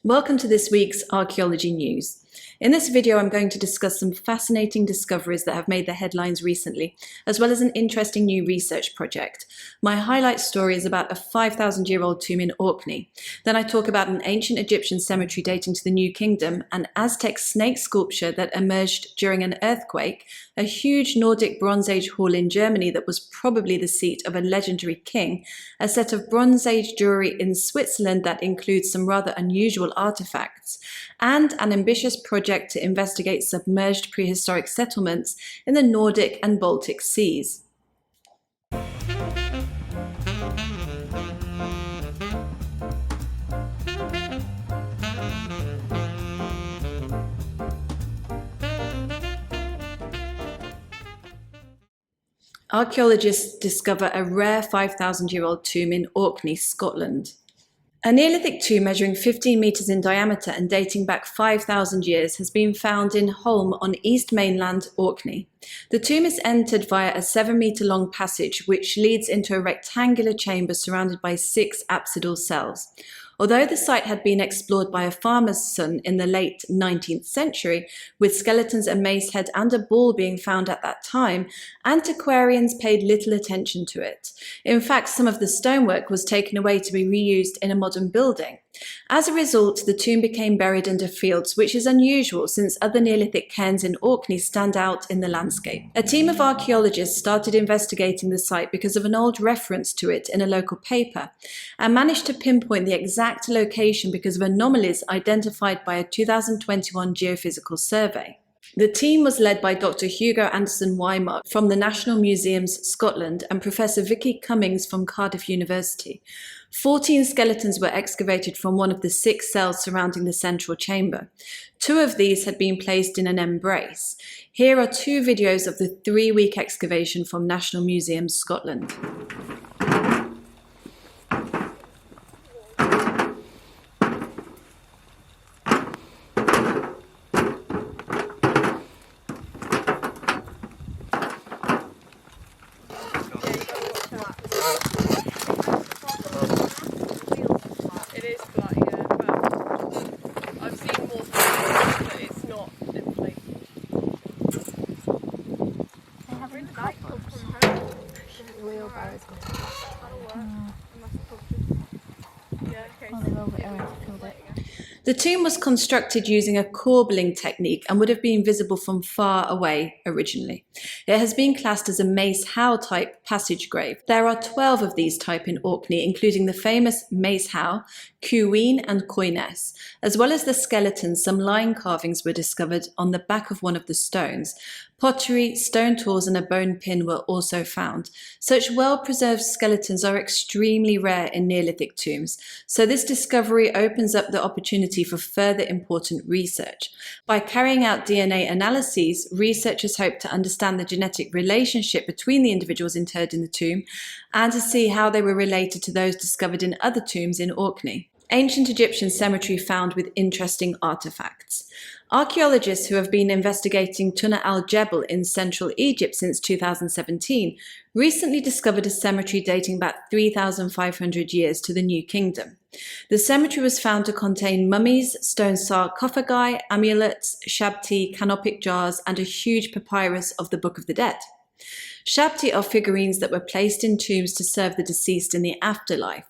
Welcome to this week's Archaeology News. In this video, I'm going to discuss some fascinating discoveries that have made the headlines recently, as well as an interesting new research project. My highlight story is about a 5,000-year-old tomb in Orkney. Then I talk about an ancient Egyptian cemetery dating to the New Kingdom, an Aztec snake sculpture that emerged during an earthquake, a huge Nordic Bronze Age hall in Germany that was probably the seat of a legendary king, a set of Bronze Age jewellery in Switzerland that includes some rather unusual artefacts, and an ambitious project to investigate submerged prehistoric settlements in the Nordic and Baltic Seas. Archaeologists discover a rare 5,000-year-old tomb in Orkney, Scotland. A Neolithic tomb measuring 15 metres in diameter and dating back 5,000 years has been found in Holm on East Mainland, Orkney. The tomb is entered via a 7-metre-long passage which leads into a rectangular chamber surrounded by 6 apsidal cells. Although the site had been explored by a farmer's son in the late 19th century, with skeletons, a mace head and a ball being found at that time, antiquarians paid little attention to it. In fact, some of the stonework was taken away to be reused in a modern building. As a result, the tomb became buried under fields, which is unusual since other Neolithic cairns in Orkney stand out in the landscape. A team of archaeologists started investigating the site because of an old reference to it in a local paper, and managed to pinpoint the exact location because of anomalies identified by a 2021 geophysical survey. The team was led by Dr. Hugo Anderson Weymark from the National Museums, Scotland, and Professor Vicky Cummings from Cardiff University. 14 skeletons were excavated from one of the 6 cells surrounding the central chamber. 2 of these had been placed in an embrace. Here are 2 videos of the 3-week excavation from National Museums, Scotland. The tomb was constructed using a corbelling technique and would have been visible from far away originally. It has been classed as a Mace Howe type passage grave. There are 12 of these type in Orkney, including the famous Mace Howe, Cween and Coines. As well as the skeletons, some line carvings were discovered on the back of one of the stones. Pottery, stone tools and a bone pin were also found. Such well-preserved skeletons are extremely rare in Neolithic tombs, so this discovery opens up the opportunity for further important research. By carrying out DNA analyses, researchers hope to understand the genetic relationship between the individuals interred in the tomb and to see how they were related to those discovered in other tombs in Orkney. Ancient Egyptian cemetery found with interesting artefacts. Archaeologists who have been investigating Tuna al-Jebel in central Egypt since 2017 recently discovered a cemetery dating back 3,500 years to the New Kingdom. The cemetery was found to contain mummies, stone sarcophagi, amulets, shabti, canopic jars, and a huge papyrus of the Book of the Dead. Shabti are figurines that were placed in tombs to serve the deceased in the afterlife.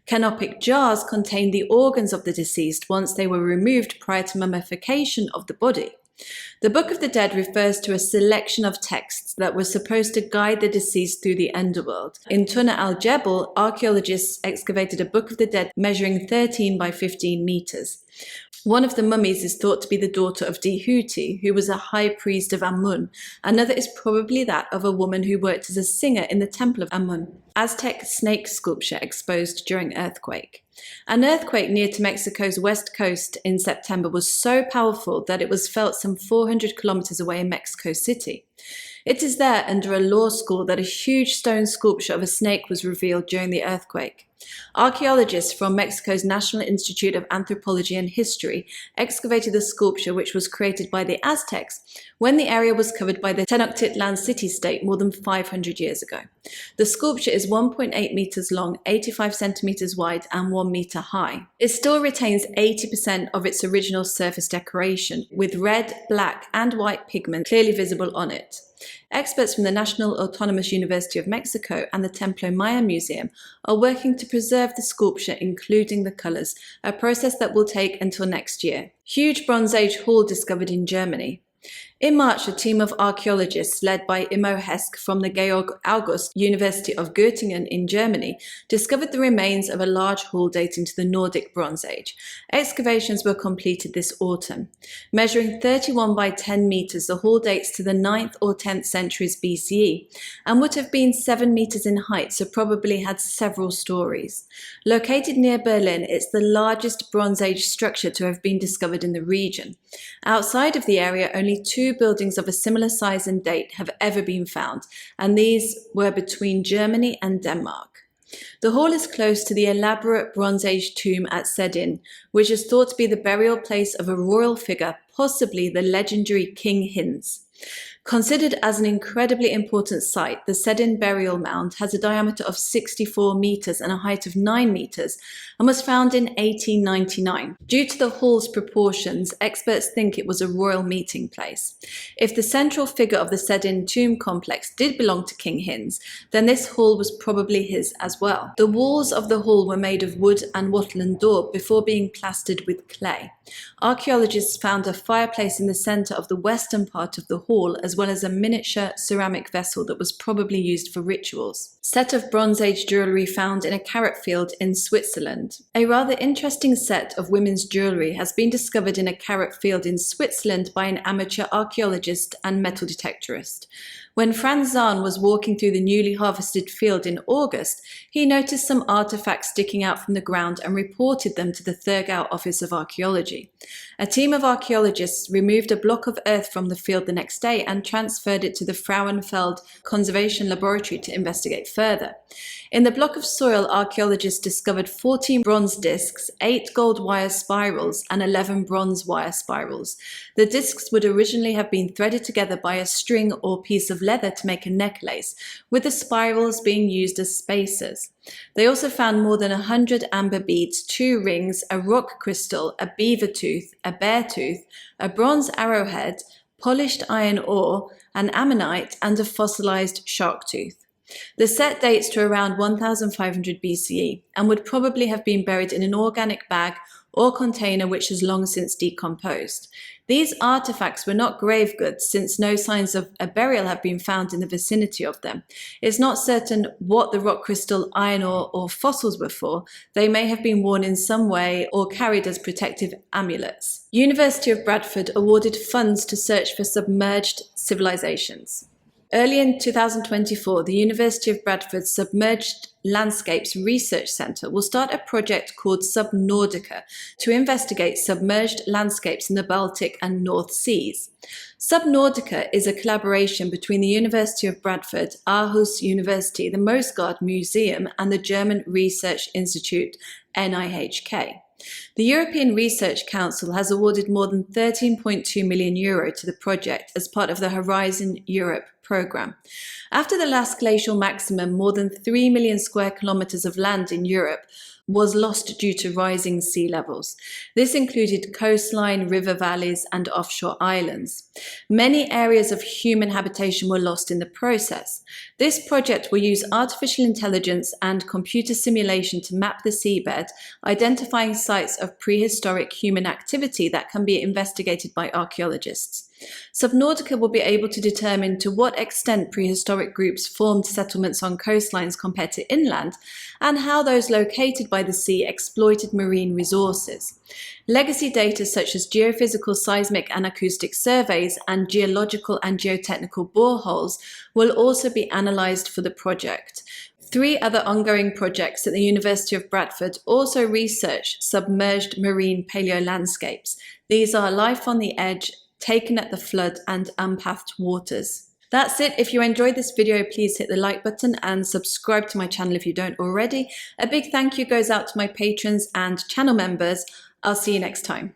Canopic jars contain the organs of the deceased once they were removed prior to mummification of the body. The Book of the Dead refers to a selection of texts that were supposed to guide the deceased through the underworld. In Tuna al-Jebel, archaeologists excavated a Book of the Dead measuring 13 by 15 meters. One of the mummies is thought to be the daughter of Dihuti, who was a high priest of Amun. Another is probably that of a woman who worked as a singer in the temple of Amun. Aztec snake sculpture exposed during earthquake. An earthquake near to Mexico's west coast in September was so powerful that it was felt some 400 kilometers away in Mexico City. It is there, under a law school, that a huge stone sculpture of a snake was revealed during the earthquake. Archaeologists from Mexico's National Institute of Anthropology and History excavated the sculpture, which was created by the Aztecs when the area was covered by the Tenochtitlan city-state more than 500 years ago. The sculpture is 1.8 meters long, 85 centimeters wide, and 1 meter high. It still retains 80% of its original surface decoration, with red, black, and white pigment clearly visible on it. Experts from the National Autonomous University of Mexico and the Templo Maya Museum are working to preserve the sculpture, including the colours, a process that will take until next year. Huge Bronze Age hall discovered in Germany. In March, a team of archaeologists led by Immo Hesk from the Georg August University of Göttingen in Germany discovered the remains of a large hall dating to the Nordic Bronze Age. Excavations were completed this autumn. Measuring 31 by 10 meters, the hall dates to the 9th or 10th centuries BCE and would have been 7 meters in height, so probably had several stories. Located near Berlin, it's the largest Bronze Age structure to have been discovered in the region. Outside of the area, only 2 buildings of a similar size and date have ever been found, and these were between Germany and Denmark. The hall is close to the elaborate Bronze Age tomb at Sedin, which is thought to be the burial place of a royal figure, possibly the legendary King Hinz. Considered as an incredibly important site, the Sedin burial mound has a diameter of 64 meters and a height of 9 meters and was found in 1899. Due to the hall's proportions, experts think it was a royal meeting place. If the central figure of the Sedin tomb complex did belong to King Hinz, then this hall was probably his as well. The walls of the hall were made of wood and wattle and daub before being plastered with clay. Archaeologists found a fireplace in the center of the western part of the hall, as well as a miniature ceramic vessel that was probably used for rituals. Set of Bronze Age jewellery found in a carrot field in Switzerland. A rather interesting set of women's jewellery has been discovered in a carrot field in Switzerland by an amateur archaeologist and metal detectorist. When Franz Zahn was walking through the newly harvested field in August, he noticed some artefacts sticking out from the ground and reported them to the Thurgau Office of Archaeology. A team of archaeologists removed a block of earth from the field the next day and transferred it to the Frauenfeld Conservation Laboratory to investigate further. In the block of soil, archaeologists discovered 14 bronze discs, 8 gold wire spirals, and 11 bronze wire spirals. The discs would originally have been threaded together by a string or piece of leather to make a necklace, with the spirals being used as spacers. They also found more than 100 amber beads, 2 rings, a rock crystal, a beaver tooth, a bear tooth, a bronze arrowhead, polished iron ore, an ammonite, and a fossilized shark tooth. The set dates to around 1500 BCE and would probably have been buried in an organic bag or container which has long since decomposed. These artifacts were not grave goods, since no signs of a burial have been found in the vicinity of them. It's not certain what the rock crystal, iron ore, or fossils were for. They may have been worn in some way or carried as protective amulets. University of Bradford awarded funds to search for submerged civilisations. Early in 2024, the University of Bradford's Submerged Landscapes Research Centre will start a project called Subnordica to investigate submerged landscapes in the Baltic and North Seas. Subnordica is a collaboration between the University of Bradford, Aarhus University, the Mosgard Museum, and the German Research Institute, NIHK. The European Research Council has awarded more than €13.2 million to the project as part of the Horizon Europe programme. After the last glacial maximum, more than 3 million square kilometres of land in Europe was lost due to rising sea levels. This included coastline, river valleys, and offshore islands. Many areas of human habitation were lost in the process. This project will use artificial intelligence and computer simulation to map the seabed, identifying sites of prehistoric human activity that can be investigated by archaeologists. Subnordica will be able to determine to what extent prehistoric groups formed settlements on coastlines compared to inland, and how those located by the sea exploited marine resources. Legacy data such as geophysical, seismic and acoustic surveys and geological and geotechnical boreholes will also be analysed for the project. 3 other ongoing projects at the University of Bradford also research submerged marine paleolandscapes. These are Life on the Edge, Taken at the Flood, and Unpathed Waters. That's it. If you enjoyed this video, please hit the like button and subscribe to my channel if you don't already. A big thank you goes out to my patrons and channel members. I'll see you next time.